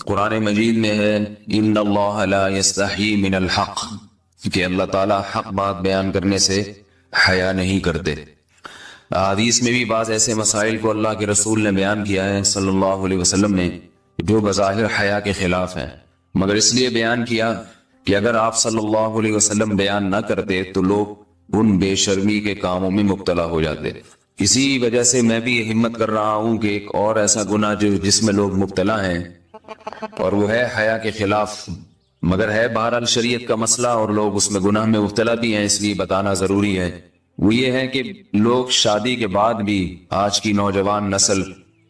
قرآن مجید میں ہے ان اللہ لا یستحی من الحق، کہ اللہ تعالیٰ حق بات بیان کرنے سے حیا نہیں کرتے۔ حدیث میں بھی بعض ایسے مسائل کو اللہ کے رسول نے بیان کیا ہے صلی اللہ علیہ وسلم نے جو بظاہر حیا کے خلاف ہیں، مگر اس لیے بیان کیا کہ اگر آپ صلی اللہ علیہ وسلم بیان نہ کرتے تو لوگ ان بے شرمی کے کاموں میں مبتلا ہو جاتے۔ اسی وجہ سے میں بھی یہ ہمت کر رہا ہوں کہ ایک اور ایسا گناہ جس میں لوگ مبتلا ہیں اور وہ ہے حیا کے خلاف، مگر ہے بہرحال شریعت کا مسئلہ اور لوگ اس میں گناہ میں مبتلا بھی ہیں، اس لیے بتانا ضروری ہے۔ وہ یہ ہے کہ لوگ شادی کے بعد بھی آج کی نوجوان نسل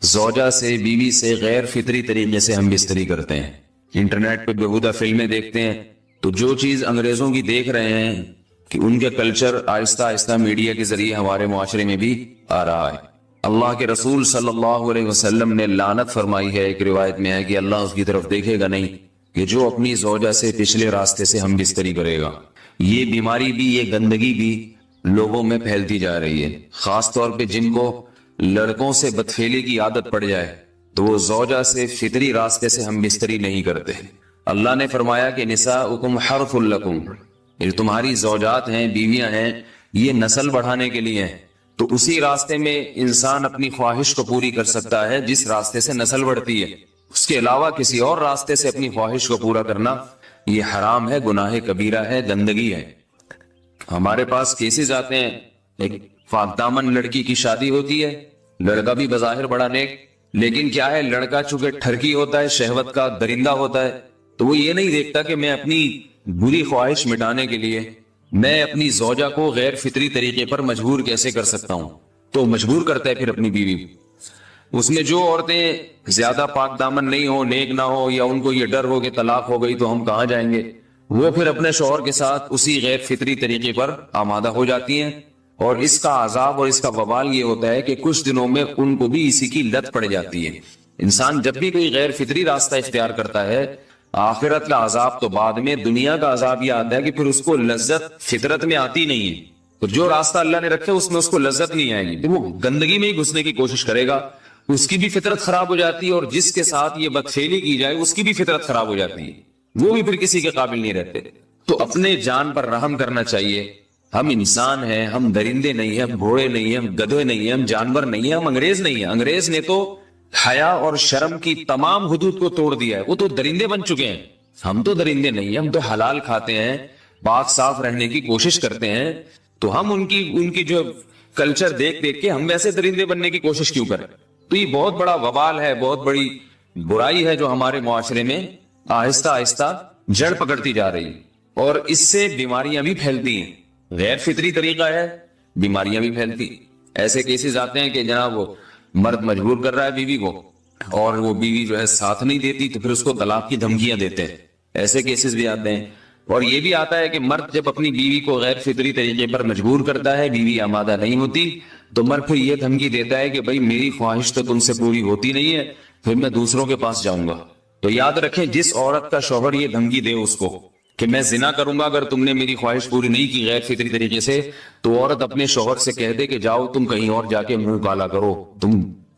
زوجہ سے، بیوی سے غیر فطری طریقے سے ہم بستری کرتے ہیں۔ انٹرنیٹ پہ بےہودہ فلمیں دیکھتے ہیں تو جو چیز انگریزوں کی دیکھ رہے ہیں کہ ان کے کلچر آہستہ آہستہ میڈیا کے ذریعے ہمارے معاشرے میں بھی آ رہا ہے۔ اللہ کے رسول صلی اللہ علیہ وسلم نے لعنت فرمائی ہے، ایک روایت میں ہے کہ اللہ اس کی طرف دیکھے گا نہیں کہ جو اپنی زوجہ سے پچھلے راستے سے ہم بستری کرے گا۔ یہ بیماری بھی، یہ گندگی بھی لوگوں میں پھیلتی جا رہی ہے، خاص طور پہ جن کو لڑکوں سے بدفعلی کی عادت پڑ جائے تو وہ زوجہ سے فطری راستے سے ہم بستری نہیں کرتے۔ اللہ نے فرمایا کہ نساؤکم حرث لکم، یہ تمہاری زوجات ہیں، بیویاں ہیں، یہ نسل بڑھانے کے لیے ہیں، تو اسی راستے میں انسان اپنی خواہش کو پوری کر سکتا ہے جس راستے سے نسل بڑھتی ہے۔ اس کے علاوہ کسی اور راستے سے اپنی خواہش کو پورا کرنا یہ حرام ہے، گناہ کبیرہ ہے، گندگی ہے۔ ہمارے پاس کیسز آتے ہیں، ایک پاک دامن لڑکی کی شادی ہوتی ہے، لڑکا بھی بظاہر بڑا نیک، لیکن کیا ہے، لڑکا چونکہ ٹھرکی ہوتا ہے، شہوت کا درندہ ہوتا ہے، تو وہ یہ نہیں دیکھتا کہ میں اپنی بری خواہش مٹانے کے لیے میں اپنی زوجہ کو غیر فطری طریقے پر مجبور کیسے کر سکتا ہوں، تو مجبور کرتا ہے پھر اپنی بیوی۔ اس میں جو عورتیں زیادہ پاک دامن نہیں ہو، نیک نہ ہو، یا ان کو یہ ڈر ہو کہ طلاق ہو گئی تو ہم کہاں جائیں گے، وہ پھر اپنے شوہر کے ساتھ اسی غیر فطری طریقے پر آمادہ ہو جاتی ہیں، اور اس کا عذاب اور اس کا وبال یہ ہوتا ہے کہ کچھ دنوں میں ان کو بھی اسی کی لت پڑ جاتی ہے۔ انسان جب بھی کوئی غیر فطری راستہ اختیار کرتا ہے، آخرت کا عذاب تو بعد میں، دنیا کا عذاب یہ آتا ہے کہ پھر اس کو لذت فطرت میں آتی نہیں ہے۔ تو جو راستہ اللہ نے رکھا اس میں اس کو لذت نہیں آئے گی، وہ گندگی میں ہی گھسنے کی کوشش کرے گا، اس کی بھی فطرت خراب ہو جاتی ہے، اور جس کے ساتھ یہ بدفعلی کی جائے اس کی بھی فطرت خراب ہو جاتی ہے، وہ بھی پھر کسی کے قابل نہیں رہتے۔ تو اپنے جان پر رحم کرنا چاہیے۔ ہم انسان ہیں، ہم درندے نہیں ہیں، ہم گھوڑے نہیں ہیں، ہم گدھے نہیں ہیں، ہم جانور نہیں ہیں، ہم انگریز نہیں ہیں۔ انگریز نے تو حیا اور شرم کی تمام حدود کو توڑ دیا ہے، وہ تو درندے بن چکے ہیں۔ ہم تو درندے نہیں ہیں، ہم تو حلال کھاتے ہیں، پاک صاف رہنے کی کوشش کرتے ہیں، تو ہم ان کی جو کلچر دیکھ کے ہم ویسے درندے بننے کی کوشش کیوں کریں؟ تو یہ بہت بڑا وبال ہے، بہت بڑی برائی ہے جو ہمارے معاشرے میں آہستہ آہستہ جڑ پکڑتی جا رہی ہے، اور اس سے بیماریاں بھی پھیلتی ہیں۔ غیر فطری طریقہ ہے، بیماریاں بھی پھیلتی۔ ایسے کیسز آتے ہیں کہ جناب وہ مرد مجبور کر رہا ہے بیوی کو، اور وہ بیوی جو ہے ساتھ نہیں دیتی تو پھر اس کو طلاق کی دھمکیاں دیتے ہیں، ایسے کیسز بھی آتے ہیں۔ اور یہ بھی آتا ہے کہ مرد جب اپنی بیوی کو غیر فطری طریقے پر مجبور کرتا ہے، بیوی آمادہ نہیں ہوتی، تو مرد پھر یہ دھمکی دیتا ہے کہ بھائی میری خواہش تو تم سے پوری ہوتی نہیں ہے، پھر میں دوسروں کے پاس جاؤں گا۔ تو یاد رکھیں، جس عورت کا شوہر یہ دھمکی دے اس کو کہ میں زنا کروں گا اگر تم نے میری خواہش پوری نہیں کی غیر فطری طریقے سے، تو عورت اپنے شوہر سے کہہ دے کہ جاؤ تم کہیں اور جا کے منہ کالا کرو،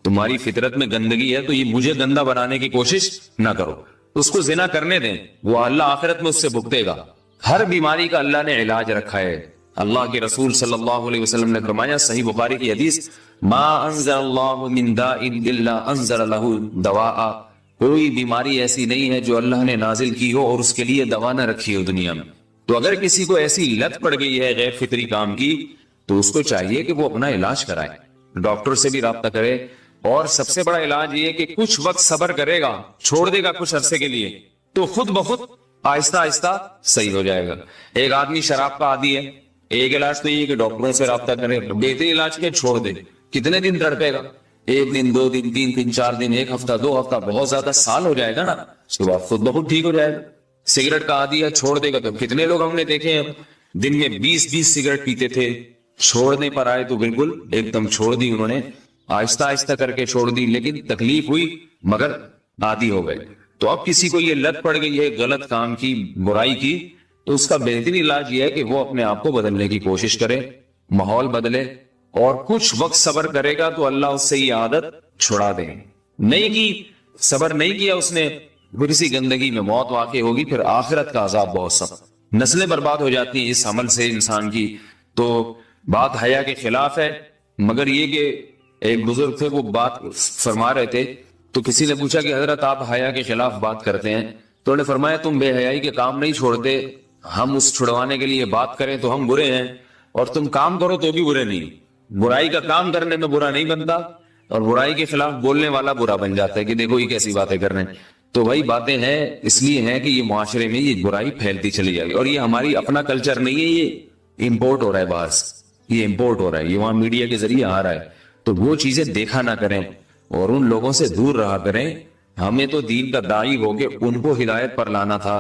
تمہاری فطرت میں گندگی ہے تو یہ مجھے گندا بنانے کی کوشش نہ کرو، اس کو زنا کرنے دیں، وہ اللہ آخرت میں اس سے بھگتے گا۔ ہر بیماری کا اللہ نے علاج رکھا ہے۔ اللہ کے رسول صلی اللہ علیہ وسلم نے فرمایا، صحیح بخاری کی حدیث، ما انزل اللہ من داء الا انزل له دواء، کوئی بیماری ایسی نہیں ہے جو اللہ نے نازل کی ہو اور اس کے لیے دوا نہ رکھی ہو دنیا میں۔ تو اگر کسی کو ایسی لت پڑ گئی ہے غیر فطری کام کی، تو اس کو چاہیے کہ وہ اپنا علاج کرائے، ڈاکٹر سے بھی رابطہ کرے، اور سب سے بڑا علاج یہ کہ کچھ وقت صبر کرے گا، چھوڑ دے گا کچھ عرصے کے لیے، تو خود بخود آہستہ آہستہ صحیح ہو جائے گا۔ ایک آدمی شراب کا عادی ہے، ایک علاج تو یہ کہ ڈاکٹروں سے رابطہ کرے، بہترین علاج کے چھوڑ دے، کتنے دن تڑپے گا؟ ایک دن، دو دن، تین دن، چار دن، ایک ہفتہ، دو ہفتہ، بہت زیادہ سال ہو جائے گا نا، اس کے بعد خود بخود ٹھیک ہو جائے گا۔ سگریٹ کا عادی ہے، چھوڑ دے گا، تو کتنے لوگ ہم نے دیکھے ہیں دن میں 20 سگریٹ پیتے تھے، چھوڑنے پر آئے تو بالکل ایک دم چھوڑ دی انہوں نے، آہستہ آہستہ کر کے چھوڑ دی، لیکن تکلیف ہوئی مگر عادی ہو گئے۔ تو اب کسی کو یہ لت پڑ گئی ہے غلط کام کی، برائی کی، تو اس کا بہترین علاج یہ ہے کہ وہ اپنے آپ کو بدلنے کی کوشش کرے، ماحول بدلے، اور کچھ وقت صبر کرے گا تو اللہ اس سے یہ عادت چھڑا دے۔ نہیں کی، صبر نہیں کیا اس نے، پھر اسی گندگی میں موت واقع ہوگی، پھر آخرت کا عذاب بہت سخت، نسلیں برباد ہو جاتی ہیں اس عمل سے انسان کی۔ تو بات حیا کے خلاف ہے، مگر یہ کہ ایک بزرگ تھے وہ بات فرما رہے تھے، تو کسی نے پوچھا کہ حضرت آپ حیا کے خلاف بات کرتے ہیں، تو انہوں نے فرمایا تم بے حیائی کے کام نہیں چھوڑتے، ہم اس چھڑوانے کے لیے بات کریں تو ہم برے ہیں، اور تم کام کرو تو بھی برے نہیں۔ برائی کا کام کرنے میں برا نہیں بنتا، اور برائی کے خلاف بولنے والا برا بن جاتا ہے کہ دیکھو یہ کیسی باتیں کر رہے ہیں۔ تو وہی باتیں ہیں، اس لیے ہیں کہ یہ معاشرے میں یہ برائی پھیلتی چلی جائے گی، اور یہ ہماری اپنا کلچر نہیں ہے، یہ امپورٹ ہو رہا ہے باہر سے، یہ امپورٹ ہو رہا ہے، یہ وہاں میڈیا کے ذریعے آ رہا ہے۔ تو وہ چیزیں دیکھا نہ کریں اور ان لوگوں سے دور رہا کریں۔ ہمیں تو دین کا داعی ہو کے ان کو ہدایت پر لانا تھا،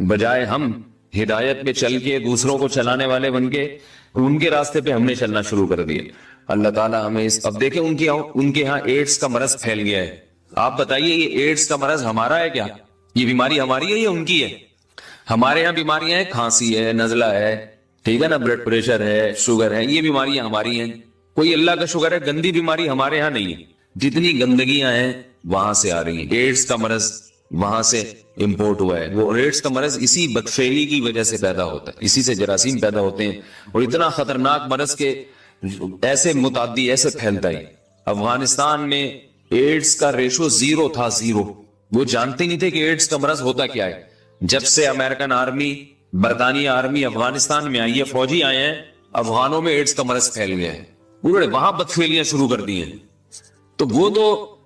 بجائے ہم ہدایت پہ چل کے دوسروں کو چلانے والے بن کے ان کے راستے پہ ہم نے چلنا شروع کر دیا۔ اللہ تعالیٰ ہمیں اب دیکھیں ان کے ہاں ایڈز کا مرض پھیل گیا ہے۔ آپ بتائیے یہ ایڈز کا مرض ہمارا ہے کیا؟ یہ بیماری ہماری ہے یا ان کی ہے؟ ہمارے یہاں بیماریاں ہیں، کھانسی ہے، نزلہ ہے، ٹھیک ہے نا، بلڈ پریشر ہے، شوگر ہے، یہ بیماریاں ہماری ہیں۔ کوئی اللہ کا شکر ہے گندی بیماری ہمارے ہاں نہیں ہے۔ جتنی گندگیاں ہیں وہاں سے آ رہی ہیں، ایڈز کا مرض وہاں سے امپورٹ ہوا ہے۔ وہ ایڈز کا مرض اسی بدفعلی کی وجہ سے پیدا ہوتا ہے، اسی سے جراثیم پیدا ہوتے ہیں، اور اتنا خطرناک مرض کے ایسے متعدی ایسے پھیلتا ہے۔ افغانستان میں ایڈز کا ریشو 0 تھا، 0۔ وہ جانتے نہیں تھے کہ ایڈز کا مرض ہوتا کیا ہے۔ جب سے امریکن آرمی، برطانیہ آرمی افغانستان میں آئی ہے، فوجی آئے ہیں، افغانوں میں ایڈز کا مرض پھیل گیا ہے، انہوں نے وہاں بدفعلیاں شروع کر دی ہیں۔ تو وہ تو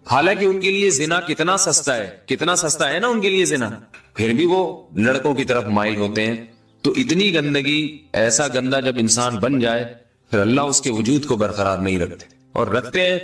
حالانکہ ان کے لیے زنا کتنا سستا ہے، کتنا سستا ہے نا ان کے لیے زنا، پھر بھی وہ لڑکوں کی طرف مائل ہوتے ہیں۔ تو اتنی گندگی، ایسا گندا جب انسان بن جائے پھر اللہ اس کے وجود کو برقرار نہیں رکھتے، اور رکھتے ہیں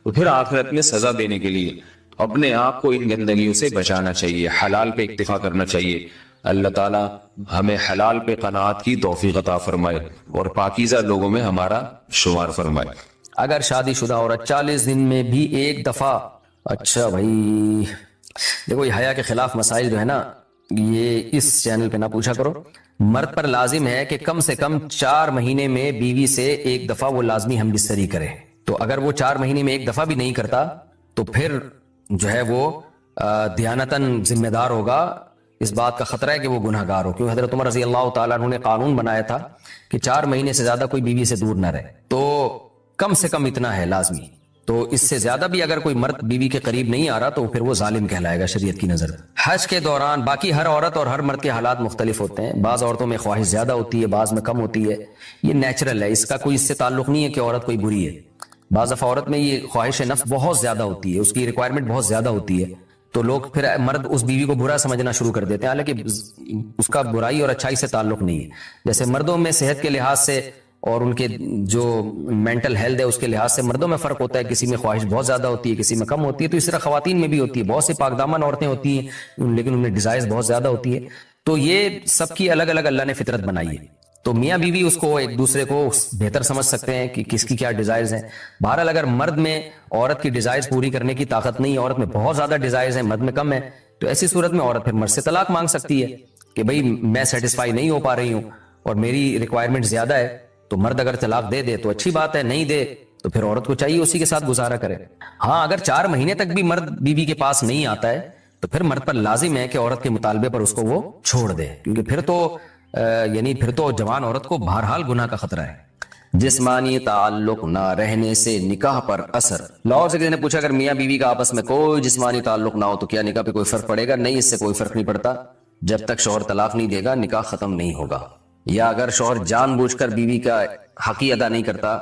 تو پھر آخرت میں سزا دینے کے لیے اپنے آپ کو ان گندگیوں سے بچانا چاہیے، حلال پہ اکتفا کرنا چاہیے۔ اللہ تعالیٰ ہمیں حلال پہ قناعت کی توفیق عطا فرمائے اور پاکیزہ لوگوں میں ہمارا شمار فرمائے۔ اگر شادی شدہ عورت 40 دن میں بھی ایک دفعہ، اچھا بھائی دیکھو یہ حیا کے خلاف مسائل جو ہے نا، یہ اس چینل پہ نہ پوچھا کرو۔ مرد پر لازم ہے کہ کم سے کم 4 مہینے میں بیوی سے ایک دفعہ وہ لازمی ہم بستری کرے، تو اگر وہ 4 مہینے میں ایک دفعہ بھی نہیں کرتا تو پھر جو ہے وہ دیانتاً ذمہ دار ہوگا۔ اس بات کا خطرہ ہے کہ وہ گناہ گار ہو، کیونکہ حضرت عمر رضی اللہ تعالیٰ عنہ نے قانون بنایا تھا کہ 4 مہینے سے زیادہ کوئی بیوی سے دور نہ رہے، تو کم سے کم اتنا ہے لازمی۔ تو اس سے زیادہ بھی اگر کوئی مرد بیوی کے قریب نہیں آ رہا تو پھر وہ ظالم کہلائے گا شریعت کی نظر۔ حج کے دوران باقی ہر عورت اور ہر مرد کے حالات مختلف ہوتے ہیں، بعض عورتوں میں خواہش زیادہ ہوتی ہے، بعض میں کم ہوتی ہے، یہ نیچرل ہے، اس کا کوئی اس سے تعلق نہیں ہے کہ عورت کوئی بری ہے۔ بعض دفعہ عورت میں یہ خواہش نفس بہت زیادہ ہوتی ہے، اس کی ریکوائرمنٹ بہت زیادہ ہوتی ہے، تو لوگ پھر مرد اس بیوی کو برا سمجھنا شروع کر دیتے ہیں، حالانکہ اس کا برائی اور اچھائی سے تعلق نہیں ہے۔ جیسے مردوں میں صحت کے لحاظ سے اور ان کے جو مینٹل ہیلتھ ہے اس کے لحاظ سے مردوں میں فرق ہوتا ہے، کسی میں خواہش بہت زیادہ ہوتی ہے، کسی میں کم ہوتی ہے، تو اس طرح خواتین میں بھی ہوتی ہے۔ بہت سی پاک دامن عورتیں ہوتی ہیں لیکن ان میں ڈیزائرز بہت زیادہ ہوتی ہے، تو یہ سب کی الگ الگ اللہ نے فطرت بنائی ہے، تو میاں بیوی اس کو ایک دوسرے کو بہتر سمجھ سکتے ہیں کہ کس کی کیا ڈیزائرز ہیں۔ بہرحال اگر مرد میں عورت کی ڈیزائرز پوری کرنے کی طاقت نہیں ہے، عورت میں بہت زیادہ ڈیزائرز ہیں، مرد میں کم ہے، تو ایسی صورت میں عورت پھر مرد سے طلاق مانگ سکتی ہے کہ بھئی میں سیٹسفائی نہیں ہو پا رہی ہوں اور میری ریکوائرمنٹ زیادہ ہے۔ تو مرد اگر طلاق دے دے تو اچھی بات ہے، نہیں دے تو پھر عورت کو چاہیے اسی کے ساتھ گزارا کرے۔ ہاں اگر 4 مہینے تک بھی مرد بیوی کے پاس نہیں آتا ہے تو پھر مرد پر لازم ہے کہ عورت کے مطالبے پر اس کو وہ چھوڑ دے، کیونکہ پھر تو جوان عورت کو بہرحال گناہ کا خطرہ ہے۔ جسمانی تعلق نہ رہنے سے نکاح پر اثر۔ لاہور سے کسی نے پوچھا اگر میاں بیوی کا آپس میں کوئی جسمانی تعلق نہ ہو تو کیا نکاح پہ کوئی فرق پڑے گا؟ نہیں، اس سے کوئی فرق نہیں پڑتا، جب تک شوہر طلاق نہیں دے گا نکاح ختم نہیں ہوگا۔ یا اگر شوہر جان بوجھ کر بیوی کا حق ادا نہیں کرتا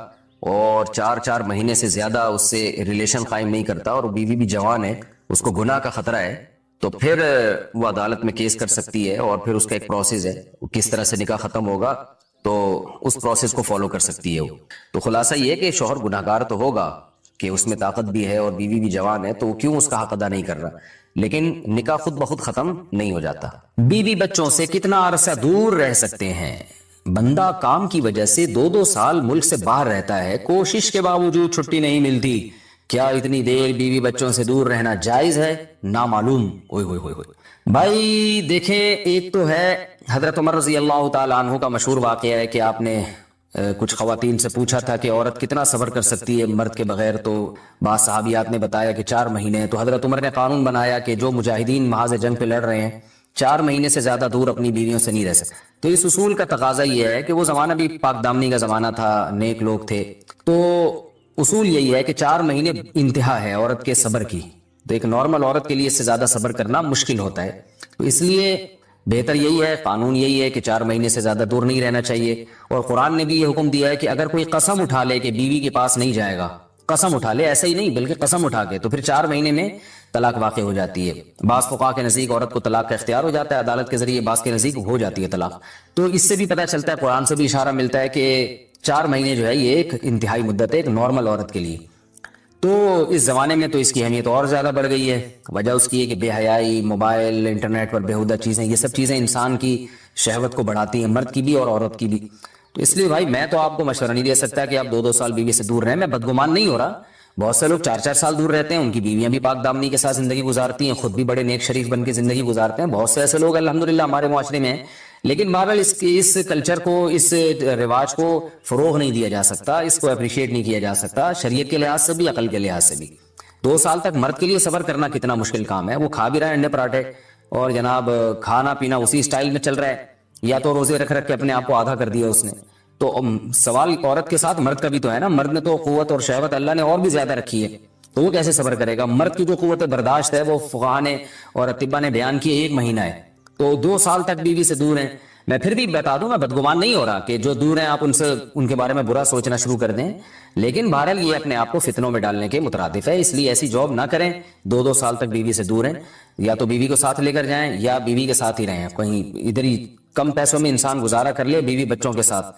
اور 4 مہینے سے زیادہ اس سے ریلیشن قائم نہیں کرتا اور بیوی بھی جوان ہے، اس کو گناہ کا خطرہ ہے، تو پھر وہ عدالت میں کیس کر سکتی ہے، اور پھر اس کا ایک پروسیس ہے، کس طرح سے نکاح ختم ہوگا تو اس پروسیس کو فالو کر سکتی ہے وہ۔ تو خلاصہ یہ کہ شوہر گناہ گار تو ہوگا کہ اس میں طاقت بھی ہے اور بیوی بھی جوان ہے، تو وہ کیوں اس کا حق ادا نہیں کر رہا، لیکن نکاح خود بخود ختم نہیں ہو جاتا۔ بیوی بچوں سے کتنا عرصہ دور رہ سکتے ہیں؟ بندہ کام کی وجہ سے 2 سال ملک سے باہر رہتا ہے، کوشش کے باوجود چھٹی نہیں ملتی، کیا اتنی دیر بیوی بچوں سے دور رہنا جائز ہے؟ نامعلوم۔ اوئے ہوئے ہوئے ہوئے بھائی دیکھیں، ایک تو ہے حضرت عمر رضی اللہ تعالیٰ عنہ کا مشہور واقعہ ہے کہ آپ نے کچھ خواتین سے پوچھا تھا کہ عورت کتنا صبر کر سکتی ہے مرد کے بغیر، تو بعض صحابیات نے بتایا کہ 4 مہینے. تو حضرت عمر نے قانون بنایا کہ جو مجاہدین محاذ جنگ پہ لڑ رہے ہیں 4 مہینے سے زیادہ دور اپنی بیویوں سے نہیں رہ سکتے. تو اس اصول کا تقاضا یہ ہے کہ وہ زمانہ بھی پاک دامنی کا زمانہ تھا، نیک لوگ تھے، تو اصول یہی ہے کہ 4 مہینے انتہا ہے عورت کے صبر کی. تو ایک نارمل عورت کے لیے اس سے زیادہ صبر کرنا مشکل ہوتا ہے. تو اس لیے بہتر یہی ہے، قانون یہی ہے کہ 4 مہینے سے زیادہ دور نہیں رہنا چاہیے. اور قرآن نے بھی یہ حکم دیا ہے کہ اگر کوئی قسم اٹھا لے کہ بیوی کے پاس نہیں جائے گا، قسم اٹھا لے، ایسے ہی نہیں بلکہ قسم اٹھا کے، تو پھر 4 مہینے میں طلاق واقع ہو جاتی ہے. بعض فقہا کے نزدیک عورت کو طلاق کا اختیار ہو جاتا ہے عدالت کے ذریعے، بعض کے نزدیک ہو جاتی ہے طلاق. تو اس سے بھی پتہ چلتا ہے، قرآن سے بھی اشارہ ملتا ہے کہ 4 مہینے جو ہے یہ ایک انتہائی مدت ہے ایک نارمل عورت کے لیے. تو اس زمانے میں تو اس کی اہمیت اور زیادہ بڑھ گئی ہے. وجہ اس کی ہے کہ بے حیائی، موبائل، انٹرنیٹ پر بیہودہ چیزیں، یہ سب چیزیں انسان کی شہوت کو بڑھاتی ہیں، مرد کی بھی اور عورت کی بھی. تو اس لیے بھائی میں تو آپ کو مشورہ نہیں دے سکتا کہ آپ 2 سال بیوی سے دور رہیں. میں بدگمان نہیں ہو رہا، بہت سے لوگ 4 سال دور رہتے ہیں، ان کی بیویاں بھی پاک دامنی کے ساتھ زندگی گزارتی ہیں، خود بھی بڑے نیک شریف بن کے زندگی گزارتے ہیں. بہت سے ایسے لوگ الحمدللہ ہمارے معاشرے میں ہیں. لیکن بہرحال اس کلچر کو، اس رواج کو فروغ نہیں دیا جا سکتا، اس کو اپریشیٹ نہیں کیا جا سکتا، شریعت کے لحاظ سے بھی، عقل کے لحاظ سے بھی. 2 سال تک مرد کے لیے صبر کرنا کتنا مشکل کام ہے. وہ کھا بھی رہا ہے انڈے پراٹھے اور جناب کھانا پینا اسی سٹائل میں چل رہا ہے، یا تو روزے رکھ کے اپنے آپ کو آدھا کر دیا اس نے. تو سوال عورت کے ساتھ مرد کا بھی تو ہے نا. مرد نے تو قوت اور شہوت اللہ نے اور بھی زیادہ رکھی ہے، تو وہ کیسے صبر کرے گا؟ مرد کی جو قوت برداشت ہے وہ فقہا نے اور اطباء نے بیان کی 1 مہینہ ہے. تو 2 سال تک بیوی سے دور ہیں. میں پھر بھی بتا دوں، میں بدگمان نہیں ہو رہا کہ جو دور ہیں آپ ان کے بارے میں برا سوچنا شروع کر دیں، لیکن بہرحال یہ اپنے آپ کو فتنوں میں ڈالنے کے مترادف ہے. اس لیے ایسی جاب نہ کریں. 2 سال تک بیوی سے دور ہیں، یا تو بیوی کو ساتھ لے کر جائیں یا بیوی کے ساتھ ہی رہیں. کہیں ادھر ہی کم پیسوں میں انسان گزارا کر لے بیوی بچوں کے ساتھ.